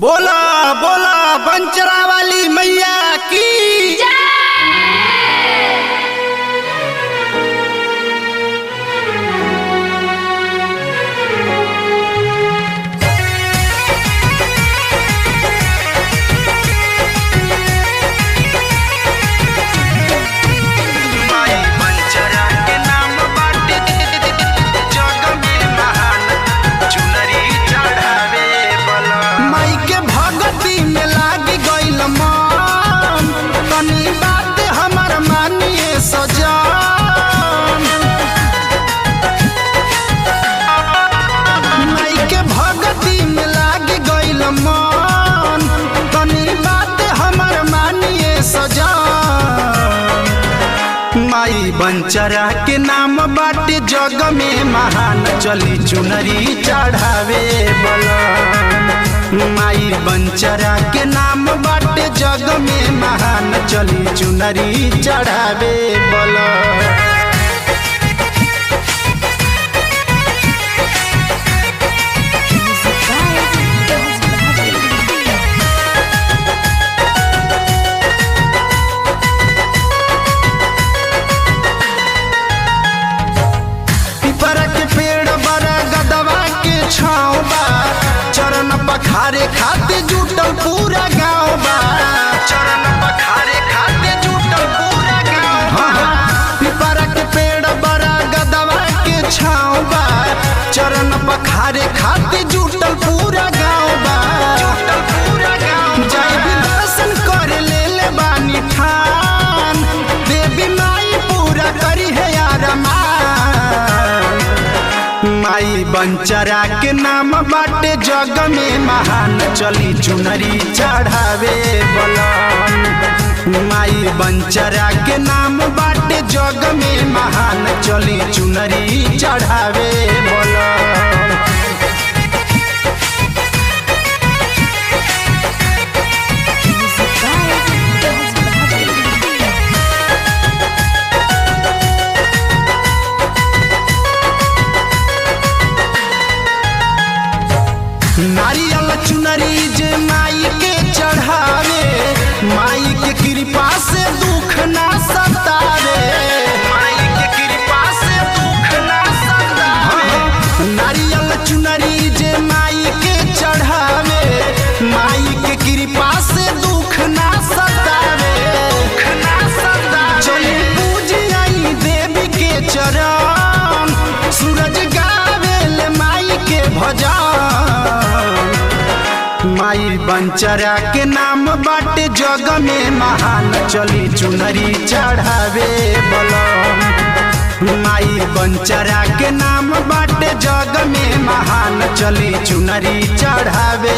बोला बोला बंचरा वाली मैया की बंचरा के नाम बाटे जग में महान चली चुनरी चढ़ावे बलन। माई बंचरा के नाम बाटे जग में महान चली चुनरी चढ़ावे बलन। चरण पखारे खाते जुटल पूरा गाँव बा, चरण पखारे खाते जुटल पूरा गाँव बा। पिपरा के पेड़ बड़ा गदवा के छाँव बा, चरण पखारे खाते जुटल पूरा गाँव बा, जुटल पूरा गाँव। जय भी दर्शन कर ले बानी ठान, देवी माई पूरा करी है यार माई बंचरा के नाम बाटे जग में महान चली चुनरी चढ़ावे बलन। माई बंचरा के नाम बाटे जग में महान चली चुनरी चढ़ावे बलन। नारियल चुनरी जे माई के चढ़ावे, माई के कृपा से दुख ना सतावे, माई के कृपा से दुख ना सतावे। नारियल चुनरी जे माई के चढ़ावे, माई के कृपा से दुख ना सतावे, दुख ना सतावे। चली पूजी आई देवी के चरण, सूरज गावेल माई के भजन। माई बंचरा के नाम बाटे जग में महान चली चुनरी चढ़ावे बलन। माई बंचरा के नाम बाटे जग में महान चली चुनरी चढ़ावे